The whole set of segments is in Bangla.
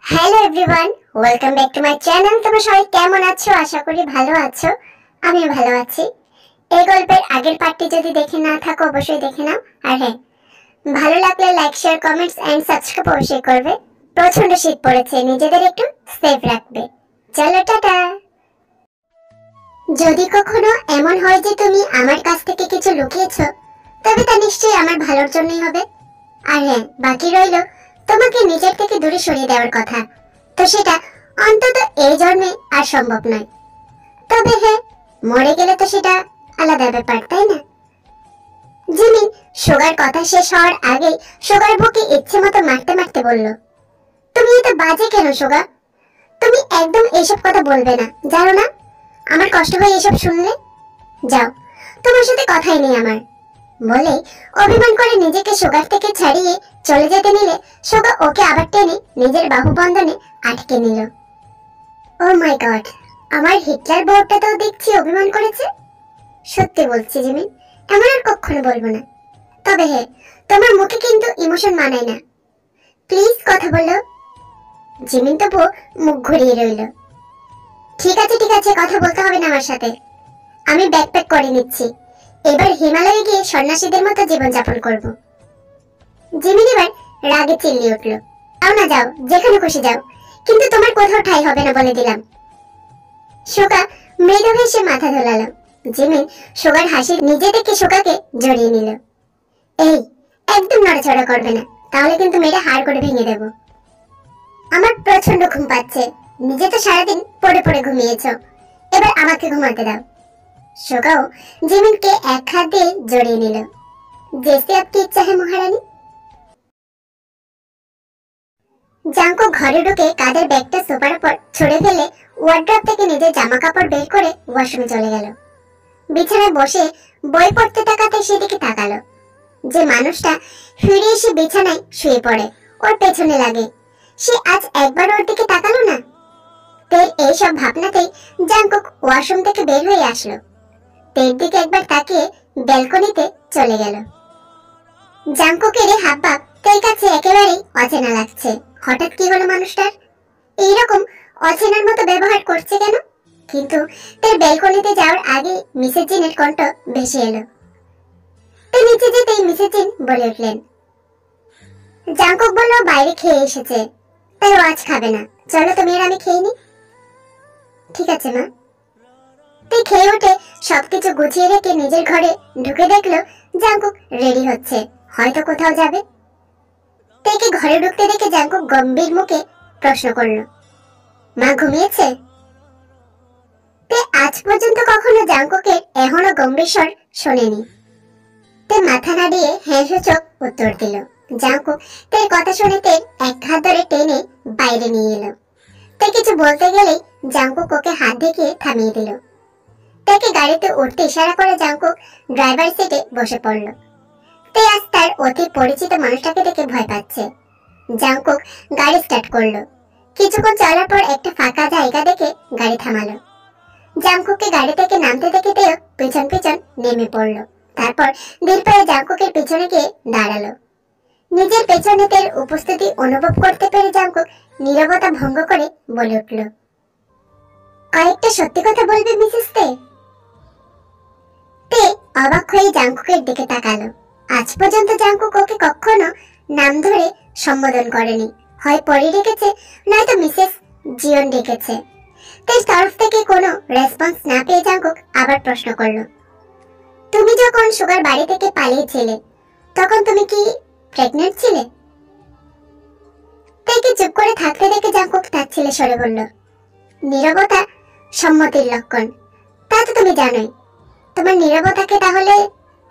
Hello everyone, welcome back to my channel. তোমরা সবাই কেমন আছো? আশা করি ভালো আছো। আমিও ভালো আছি। এই গল্পের আগের পার্টটি যদি দেখে না থাকো অবশ্যই দেখে নাও। আর হ্যাঁ, ভালো লাগলে like, share, comments and subscribe অবশ্যই করবে। প্রচন্ড শীত পড়েছে, নিজেদের একটু সেফ রাখবে। চলো টাটা। যদি কখনো এমন হয় যে তুমি আমার কাছ থেকে কিছু লুকিয়েছো, তবে তা নিশ্চয়ই আমার ভালোর জন্যই হবে। আর হ্যাঁ, বাকি রইল তোমাকে নিজের থেকে দূরে সরিয়ে দেওয়ার কথা। তো সেটা অন্তত এই জন্মে আর সম্ভব নয়। তবে হ্যাঁ, মরে গেলে তো সেটা আলাদা ব্যাপার, তাই না? জিমিন সুগার কথা শেষ হওয়ার আগেই সুগার বুকে ইচ্ছে মতো মারতে মারতে বলল, তুমি এত বাজে কেন সুগা? তুমি একদম এইসব কথা বলবে না, জানো না আমার কষ্ট হয় এসব শুনলে। যাও, তোমার সাথে কথাই নেই আমার। বলেই অভিমান করে নিজেকে সুগার থেকে ছাড়িয়ে চলে যেতে নিলে সুগা ওকে আবার টেনে নিজের বাহুবন্ধনে আটকে নিল। ও মাই গড, আমার হিটলার বউটা তো দেখছি অভিমান করেছে। সত্যি বলছি জিমিন, এমন আর কখনো বলবো না। তবে হ্যাঁ, তোমার মুখে কিন্তু ইমোশন মানায় না। প্লিজ কথা বলো। জিমিন তো মুখ ঘুরিয়ে রইল। ঠিক আছে ঠিক আছে, কথা বলতে হবে না আমার সাথে। আমি ব্যাকপ্যাক করে নিচ্ছি, এবার হিমালয়ে গিয়ে সন্ন্যাসীদের মতো জীবনযাপন করব। জিমিন এবার রাগে চিল্লিয়ে উঠল, যাও না যাও, যেখানে খুশি যাও, কিন্তু তোমার কোথাও ঠাঁই হবে না বলে দিলাম। সুগা মৃদু হেসে মাথা দোলালো। জিমিন সুগার হাসি নিজে থেকে সুগাকে জড়িয়ে নিল। এই, একদম নড়াচড়া করবে না, তাহলে কিন্তু মেয়েটা হাড় করে ভেঙে দেব। আমার প্রচন্ড ঘুম পাচ্ছে, নিজে তো সারাদিন পড়ে পড়ে ঘুমিয়েছো, এবার আমাকে ঘুমাতে দাও। সুগাও জিমিনকে এক হাত দিয়ে জড়িয়ে নিল। जैसे आपकी इच्छा है महारानी। জাঙ্কু ঘরে ঢুকে কাঁধের ব্যাগটা সোফার উপর ছড়ে ফেলে ওয়ার্ড্রপ থেকে নিজের জামা কাপড় বের করে ওয়াশরুমে চলে গেল। বিছানায় বসে বই পড়তে তাকাতে সেদিকে তাকালো। যে মানুষটা ফিরে এসে বিছানায় শুয়ে পড়ে ওর পেছনে লাগে, সে আজ একবার ওর দিকে তাকালো না। তের এইসব ভাবনাতেই জাঙ্কু ওয়াশরুম থেকে বের হয়ে আসলো। তের দিকে একবার তাকিয়ে ব্যালকনিতে চলে গেল। জাঙ্কুকের এই হাবভাব তের কাছে একেবারেই অচেনা লাগছে। হঠাৎ কি হলো মানুষটার? এইরকম অচেনার মতো ব্যবহার করছে কেন? কিন্তু তের ব্যালকনিতে যাওয়ার আগে মিসেস জিনের কণ্ঠ ভেসে এলো। তে নিচে যেতেই মিসেস জিন বলে উঠলেন। জাঙ্কুক বলল বাইরে খেয়ে এসেছে, তাই ও আজ খাবে না। চলো তুমি আর আমি খেয়ে নি। ঠিক আছে মা। তে খেয়ে উঠে সবকিছু গুছিয়ে রেখে নিজের ঘরে ঢুকে দেখলো জাঙ্কুক রেডি হচ্ছে, হয়তো কোথাও যাবে। তেকে ঘরে ঢুকতে দেখে জাঙ্কুক গম্ভীর মুখে প্রশ্ন করল, মা ঘুমিয়েছে? তে আজ পর্যন্ত কখনো জাঙ্কুকের এখনো গম্ভীর স্বর শোনেনি। তে মাথা নাড়িয়ে হ্যাঁ সূচক উত্তর দিল। জাঙ্কুক তের কথা শুনে তের এক হাত ধরে টেনে বাইরে নিয়ে এলো। তে কিছু বলতে গেলেই জাঙ্কুক ওকে হাত দেখিয়ে থামিয়ে দিল। তেকে গাড়িতে উঠতে ইশারা করে জাঙ্কুক ড্রাইভার সিটে বসে পড়ল। তে আজ তার অতি পরিচিত মানুষটাকে দেখে ভয় পাচ্ছে। জাঙ্কুক গাড়ি স্টার্ট করলো। কিছুক্ষণ চলার পর একটা ফাঁকা জায়গা দেখে গাড়ি থামালো। জাঙ্কুককে গাড়ি থেকে নামতে দেখে তেও পিছন পিছন নেমে পড়লো। তারপর ধীর পায়ে জাঙ্কুকের পিছনে গিয়ে দাঁড়ালো। নিজের পেছনে তের উপস্থিতি অনুভব করতে পেরে জাঙ্কুক নীরবতা ভঙ্গ করে বলে উঠল, কয়েকটা সত্যি কথা বলবে মিসেস তে? তে অবাক হয়ে জাঙ্কুকের দিকে তাকালো। আজ পর্যন্ত জাঙ্কুক ওকে কখনো নাম ধরে সম্বোধন করেনি, হয় পরি ডেকেছে নয়তো মিসেস জিওন ডেকেছে। তের তরফ থেকে কোনো রেসপন্স না পেয়ে জাঙ্কুক আবার প্রশ্ন করলো, তুমি যখন সুগার বাড়ি থেকে পালিয়েছিলে তখন তুমি কি প্রেগন্যান্ট ছিলে? তেকে চুপ করে থাকতে দেখে জাঙ্কুক তাচ্ছিলে স্বরে বলল, নীরবতা সম্মতির লক্ষণ, তা তো তুমি জানোই। তোমার নীরবতাকে তাহলে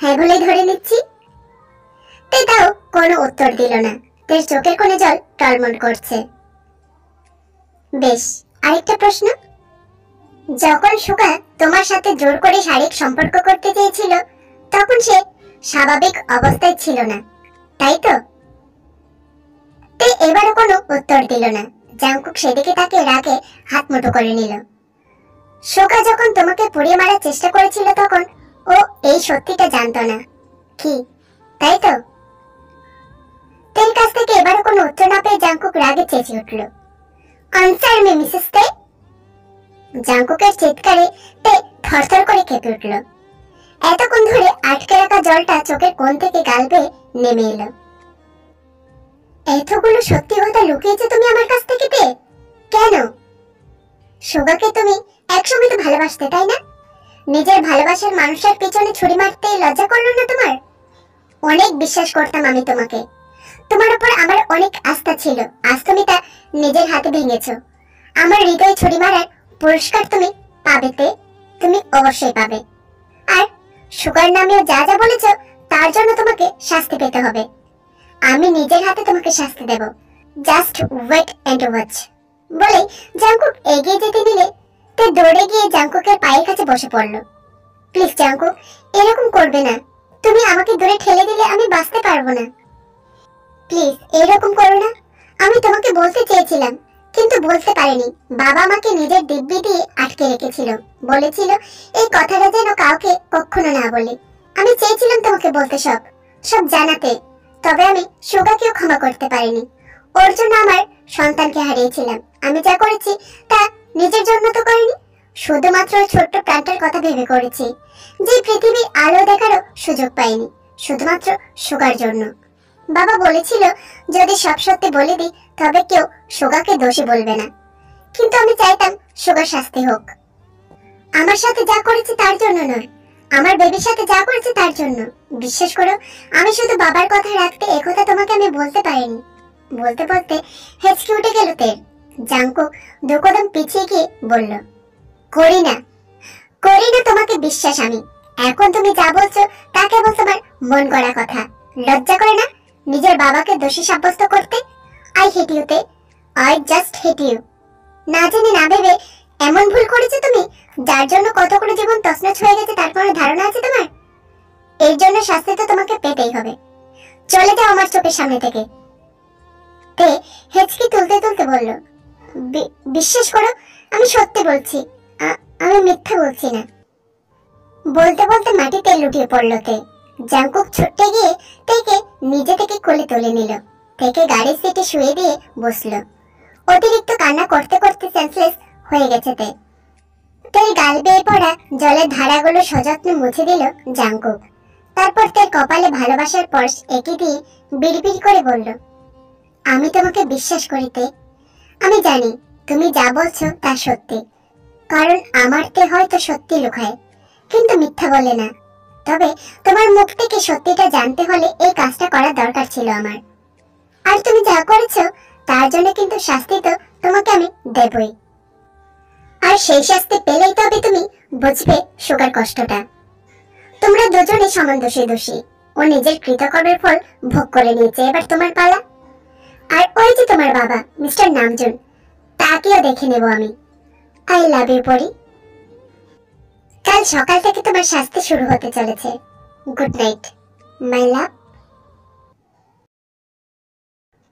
হ্যাঁ বলে ধরে নিচ্ছি। তে তাও কোনো উত্তর দিল না। তের চোখের কোণে জল টলমল করছে। বেশ, আরেকটা প্রশ্ন। যখন সুগা তোমার সাথে জোর করে শারীরিক সম্পর্ক করতে চেয়েছিল তখন সে স্বাভাবিক অবস্থায় ছিল না, তাই তো? তে এবারও কোনো উত্তর দিল না। জাঙ্কুক সেদিকে তাকে রাগে হাত মুঠো করে নিল। সুগা যখন তোমাকে পুড়িয়ে মারার চেষ্টা করেছিল তখন ও এই সত্যিটা জানতো না, কি তাই তো? তের কাছ থেকে এবারও কোনো উত্তর না পেয়ে জাঙ্কুক রাগে চেঁচিয়ে উঠল। আনসার মি মিসেস তে। জাঙ্কুকের চিৎকারে তে থরথর করে কেঁপে উঠল। এতক্ষণ ধরে আটকে রাখা জলটা চোখের কোণ থেকে গাল বেয়ে নেমে এলো। এতগুলো সত্যি কথা লুকিয়েছো তুমি আমার কাছ থেকে তে? কেন? সুগাকে তুমি একসময় তো ভালোবাসতে, তাই না? নিজের ভালোবাসার মানুষের পিছনে ছুরি মারতে লজ্জা করলো না তোমার? অনেক বিশ্বাস করতাম আমি তোমাকে, তোমার উপর আমার অনেক আস্থা ছিল। আজ তুমি তা নিজের হাতে ভেঙেছো। আমার হৃদয়ে ছুরি মারার পুরস্কার তুমি পাবে তে, তুমি অবশ্যই পাবে। আর সুগার নামেও যা যা বলেছো তার জন্য তোমাকে শাস্তি পেতে হবে। আমি নিজের হাতে তোমাকে শাস্তি দেব। Just wait and watch. বলে জাঙ্কুক এগিয়ে যেতে নিলে তে দৌড়ে গিয়ে জাঙ্কুকের পায়ের কাছে বসে পড়ল। প্লিজ জাঙ্কুক, এরকম করবে না। তুমি আমাকে দূরে ঠেলে দিলে আমি বাঁচতে পারবো না। প্লিজ এরকম করো না। আমি তোমাকে বলতে চেয়েছিলাম কিন্তু বলতে পারিনি। বাবা আমাকে নিজের দিব্যি দিয়ে আটকে রেখেছিল, বলেছিল এই কথাটা যেন কাউকে কখনো না বলি। আমি চেয়েছিলাম তোমাকে বলতে, সব সব জানাতে, তবে আমি সুগাকেও ক্ষমা করতে পারিনি। ওর জন্য আমার সন্তানকে হারিয়েছিলাম। আমি যা করেছি তা নিজের জন্য তো করিনি, শুধুমাত্র ছোট্ট প্রাণটার কথা ভেবে করেছি, যে পৃথিবীর আলো দেখারও সুযোগ পাইনি, শুধুমাত্র সুগার জন্য। বাবা বলেছিল যদি সব সত্যি বলে দিই তবে কেউ সুগাকে দোষী বলবে না, কিন্তু আমি চাইতাম সুগার শাস্তি হোক। আমার সাথে যা করেছে তার জন্য নয়, আমার বেবির সাথে যা করেছে তার জন্য। বিশ্বাস করো, আমি শুধু বাবার কথা রাখতে একথা তোমাকে আমি বলতে পারিনি। বলতে বলতে হেঁচকি উঠে গেল তের। জাঙ্কুক দু কদম পিছিয়ে গিয়ে বলল, করি না তোমাকে বিশ্বাস আমি। এখন তুমি যা বলছো তা কেবল তোমার মন গড়া কথা। লজ্জা করে না নিজের বাবাকে দোষী সাব্যস্ত করতে? আই হেট ইউ তে, আই জাস্ট হেট ইউ। না জেনে না ভেবে এমন ভুল করেছো তুমি, যার জন্য কতগুলো জীবন তছনছ হয়ে গেছে তার কোনো ধারণা আছে তোমার? এর জন্য শাস্তি তো তোমাকে পেতেই হবে। চলে যাও আমার চোখের সামনে থেকে। তে হেঁচকি তুলতে তুলতে বলল, বিশ্বাস করো আমি সত্যি বলছি, আমি মিথ্যা বলছি না। বলতে বলতে মাটিতে লুটিয়ে পড়ল তে। জাঙ্কুক ছুটতে গিয়ে তেকে নিজে থেকে কোলে তুলে নিল, তেকে গাড়ির সিটে শুয়ে দিয়ে বসলো। অতিরিক্ত কান্না করতে করতে সেন্সলেস হয়ে গেছে তে। তের গাল বেয়ে পড়া জলের ধারাগুলো সযত্নে মুছে দিল জাঙ্কুক। তারপর তের কপালে ভালোবাসার পর্স এঁকে দিয়ে বিড়বিড় করে বলল, আমি তোমাকে বিশ্বাস করি তে। আমি জানি তুমি যা বলছো তা সত্যি, কারণ আমার তে হয়তো সত্যি লুকায় কিন্তু মিথ্যা বলে না। তবে তোমার মুখ থেকে সত্যিটা জানতে হলে এই কাজটা করা দরকার ছিল আমার। আর তুমি যা করেছো তার জন্য কিন্তু শাস্তি তো তোমাকে আমি দেবই। আর সেই শাস্তি পেলেই তবে তুমি বুঝবে সুগার কষ্টটা। তোমরা দুজনে সমান দোষী। ও নিজের কৃতকর্মের ফল ভোগ করে নিয়েছে, এবার তোমার পালা। আর ওই যে তোমার বাবা মিস্টার নামজুন, তাকেও দেখে নেব আমি। আই লাভ ইউ পরি। কাল সকাল থেকে তোমার শাস্তি শুরু হতে চলেছে। গুড নাইট মাই লাভ।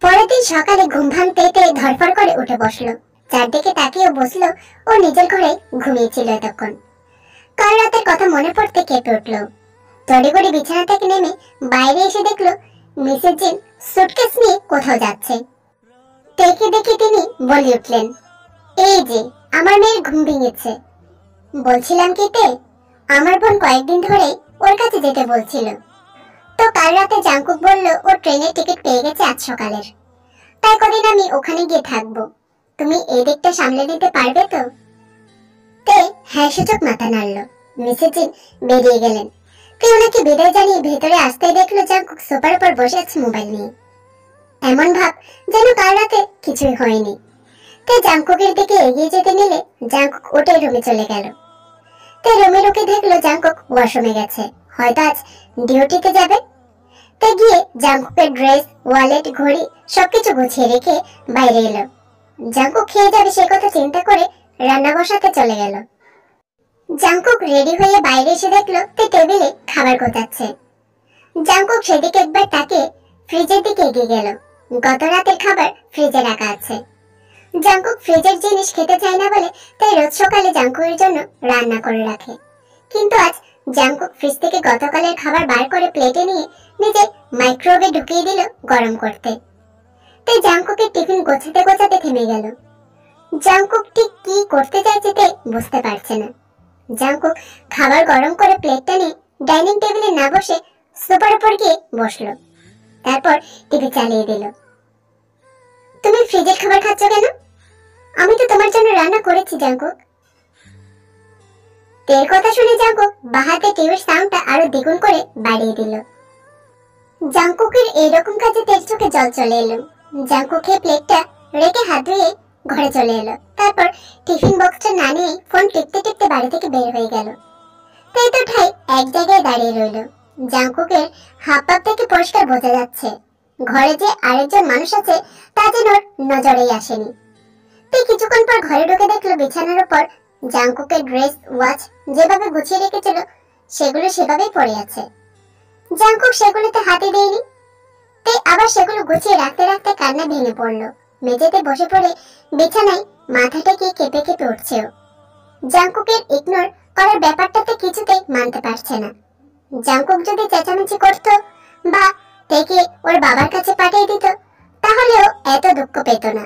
পরের দিন সকালে ঘুম ভাঙতে ধরফর করে উঠে বসলো। চারদিকে তাকিয়ে বসলো। ও নিজের ঘরে ঘুমিয়েছিল এতক্ষণ। কাল রাতের কথা মনে পড়তে কেঁপে উঠলো। তড়িঘড়ি বিছানা থেকে নেমে বাইরে এসে দেখলো মিসেস জিন সুটকেস নিয়ে কোথাও যাচ্ছে। তেকে দেখে তিনি বলে উঠলেন, এই যে আমার মেয়ের ঘুম ভেঙেছে। বলছিলাম কি তে, আমার বোন কয়েকদিন ধরে ওর কাছে যেতে বলছিল, তো কাল রাতে জাঙ্কুক বলল ও ট্রেনের টিকিট পেয়ে গেছে আজ সকালের, তাই কদিন আমি ওখানে গিয়ে থাকবো। তুমি এই দিকটা সামলে নিতে পারবে তো? তে হ্যাঁ সূচক মাথা নাড়ল। মিসেস জিন বেরিয়ে গেলেন। তে ওনাকে বিদায় জানিয়ে ভেতরে আসতেই দেখলো জাঙ্কুক সোফার উপর বসে আছে মোবাইল নিয়ে। এমন ভাব যেন কাল রাতে কিছুই হয়নি। তে জাঙ্কুকের দিকে এগিয়ে যেতে নিলে জাঙ্কুক উঠে রুমে চলে গেল। তে রুমে ঢুকে দেখলো জাঙ্কুক ওয়াশরুমে গেছে, হয়তো আজ ডিউটিতে যাবে। তে গিয়ে জাঙ্কুকের ড্রেস, ওয়ালেট, ঘড়ি সবকিছু গুছিয়ে রেখে বাইরে এলো। জাঙ্কুক খেয়ে যাবে সে কথা চিন্তা করে রান্না বসাতে চলে গেল। জাঙ্কুক রেডি হয়ে বাইরে এসে দেখলো তে টেবিলে খাবার গোছাচ্ছে। জাঙ্কুক সেদিকে একবার তাকিয়ে ফ্রিজের দিকে এগিয়ে গেল। গত রাতের খাবার ফ্রিজে রাখা আছে। জাঙ্কুক ফ্রিজের জিনিস খেতে চায় না বলে তাই রোজ সকালে জাঙ্কুকের জন্য রান্না করে রাখে। কিন্তু আজ জাঙ্কুক ফ্রিজ থেকে গতকালের খাবার বার করে প্লেটে নিয়ে নিজে মাইক্রোওয়েভে ঢুকিয়ে দিল গরম করতে। তাই জাঙ্কুকের টিফিন গোছাতে গোছাতে থেমে গেল। জাংকুক ঠিক কি করতে চাইছে তে বুঝতে পারছে না। জাংকুক খাবার গরম করে প্লেটটা নিয়ে ডাইনিং টেবিলে না বসে সোফার উপর গিয়ে বসলো। তারপর টিভি চালিয়ে দিল। তুমি ফ্রিজের খাবার খাচ্ছ কেন? আমি তো তোমার জন্য রান্না করেছি জাংকুক। তের কথা শুনে জাংকুক বাহাতে টিভির সাউন্ডটা আরো দ্বিগুণ করে বাড়িয়ে দিল। জাংকুকের এইরকম কাজে তের চোখে জল চলে এলো। জাংকুকে প্লেটটা রেখে হাত ধুয়ে ঘরে চলে এলো। তারপর টিফিন বক্সটা না নিয়ে ফোন টিপতে টিপতে বাড়ি থেকে বের হয়ে গেল। তাই তো ঠাই এক জায়গায় দাঁড়িয়ে রইল। জাংকুকের হাত পা থেকে পরিষ্কার বোঝা যাচ্ছে ঘরে যে আরেকজন মানুষ আছে তা যেন নজরেই আসেনি। তাই কিছুক্ষণ পর ঘরে ঢুকে দেখলো বিছানার উপর জাংকুকের ড্রেস ওয়াচ যেভাবে গুছিয়ে রেখেছিল সেগুলো সেভাবেই পড়ে আছে। জাংকুক সেগুলোতে হাতে দেয়নি। তাই আবার সেগুলো গুছিয়ে রাখতে রাখতে কান্না ভেঙে পড়লো। মেঝেতে বসে পড়ে বিছানায় মাথাটাকে কেঁপে কেঁপে উঠছেও। জাংকুকের ইগনোর করার ব্যাপারটাতে কিছুতেই মানতে পারছে না। জাংকুক যদি চেঁচামেচি করতো বা তেকে ওর বাবার কাছে পাঠিয়ে দিত তাহলেও এত দুঃখ পেত না।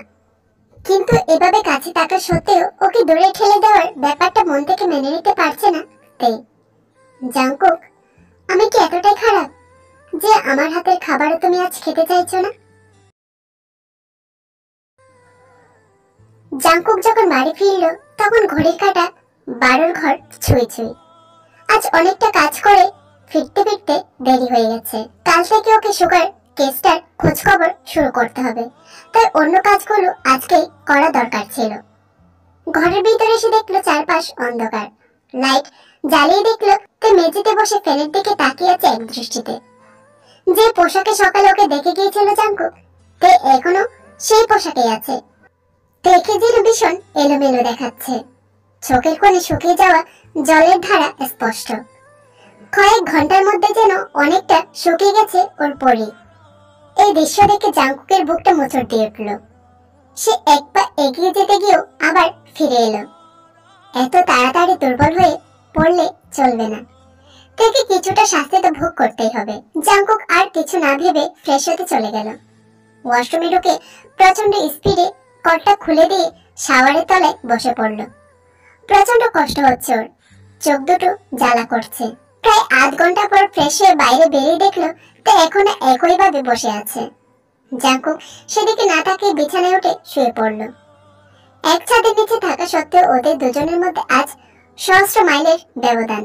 কিন্তু এভাবে কাছে থাকা সত্ত্বেও ওকে দূরে ঠেলে দেওয়ার ব্যাপারটা মন থেকে মেনে নিতে পারছে না তে। জাংকুক, আমি কি এতটাই খারাপ যে আমার হাতের খাবারও তুমি আজ খেতে চাইছো না? জাংকুক যখন বাড়ি ফিরল তখন ঘড়ির কাঁটা 12 ঘর ছুঁই ছুঁই। আজ অনেকটা কাজ করে ফিরতে ফিরতে দেরি হয়ে গেছে। কাল থেকে ওকে সুগার কেসটার খোঁজ খবর শুরু করতে হবে। তাই অন্য কাজগুলো আজকেই করা দরকার ছিল। ঘরের ভিতরে এসে দেখলো চারপাশ অন্ধকার। লাইট জ্বালিয়ে দেখলো তে মেঝেতে বসে ফ্যানের দিকে তাকিয়ে আছে এক দৃষ্টিতে। যে পোশাকে সকালে ওকে দেখে গিয়েছিল জাংকুক তে এখনো সেই পোশাকেই আছে। দেখে যেন ভীষণ এলোমেলো দেখাচ্ছে। চোখের কোণে শুকিয়ে যাওয়া জলের ধারা স্পষ্ট। কয়েক ঘন্টার মধ্যে যেন অনেকটা শুকিয়ে গেছে ওর পরি। এই দৃশ্য দেখে জাংকুকের বুকটা মোচড় দিয়ে উঠল। সে এক পা এগিয়ে যেতে গিয়েও আবার ফিরে এলো। এত তাড়াতাড়ি দুর্বল হয়ে পড়লে চলবে না। থেকে কিছুটা শাস্তি তো ভোগ করতেই হবে। জাংকুক আর কিছু না ভেবে ফ্রেশ হতে চলে গেল। ওয়াশরুমে ঢুকে প্রচন্ড স্পিডে কলটা খুলে দিয়ে শাওয়ারের তলায় বসে পড়ল। প্রচন্ড কষ্ট হচ্ছে ওর, চোখ দুটো জ্বালা করছে। প্রায় আধ ঘন্টা পর ফ্রেশ হয়ে বাইরে বেরিয়ে দেখলো তা এখনো একইভাবে বসে আছে। জাংকুক সেদিকে না তাকিয়ে বিছানায় উঠে শুয়ে পড়ল। এক ছাদের নিচে থাকা সত্ত্বেও ওদের দুজনের মধ্যে আজ সহস্র মাইলের ব্যবধান।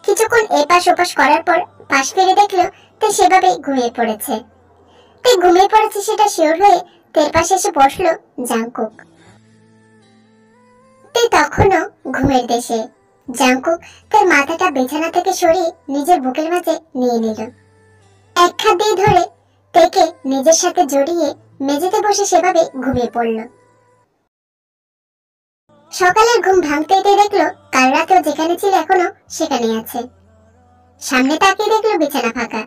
কিছুক্ষণ এপাশ ওপাশ করার পর পাশ ফিরে দেখলো তে সেভাবেই ঘুমিয়ে পড়েছে। তে ঘুমিয়ে পড়েছে সেটা শিওর হয়ে তের পাশে এসে বসলো জাংকুক। তে তখনও ঘুমের দেশে। জাংকুক তার মাথাটা বিছানা থেকে সরিয়ে নিজের বুকের মাঝে নিয়ে নিল। এক হাত দিয়ে ধরে তেকে নিজের সাথে জড়িয়ে মেঝেতে বসে সেভাবে ঘুমিয়ে পড়ল। সকালের ঘুম ভাঙতে দেখলো কাল রাতেও যেখানে ছিল এখনো সেখানেই আছে। সামনে তাকিয়ে দেখলো বিছানা ফাঁকা।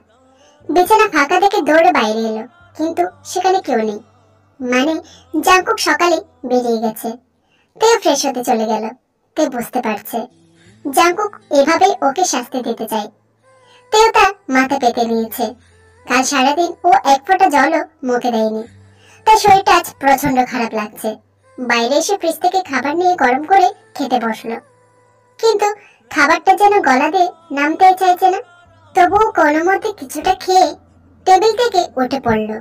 বিছানা ফাঁকা দেখে দৌড়ে বাইরে এলো, কিন্তু সেখানে কেউ নেই। মানে জাংকুক সকালে বেরিয়ে গেছে। তেও ফ্রেশ হতে চলে গেল। তে বুঝতে পারছে জাংকুক এভাবেই ওকে শাস্তি দিতে চায়। তেও তার মাথা পেতে নিয়েছে। কাল সারাদিন ও এক ফোঁটা জলও মুখে দেয়নি। তার শরীরটা আজ প্রচন্ড খারাপ লাগছে। বাইরে এসে ফ্রিজ থেকে খাবার নিয়ে গরম করে খেতে বসলো, কিন্তু খাবারটা যেন গলা দিয়ে নামতেই চাইছে না। তবুও কোনো মতে কিছুটা খেয়ে টেবিল থেকে উঠে পড়লো।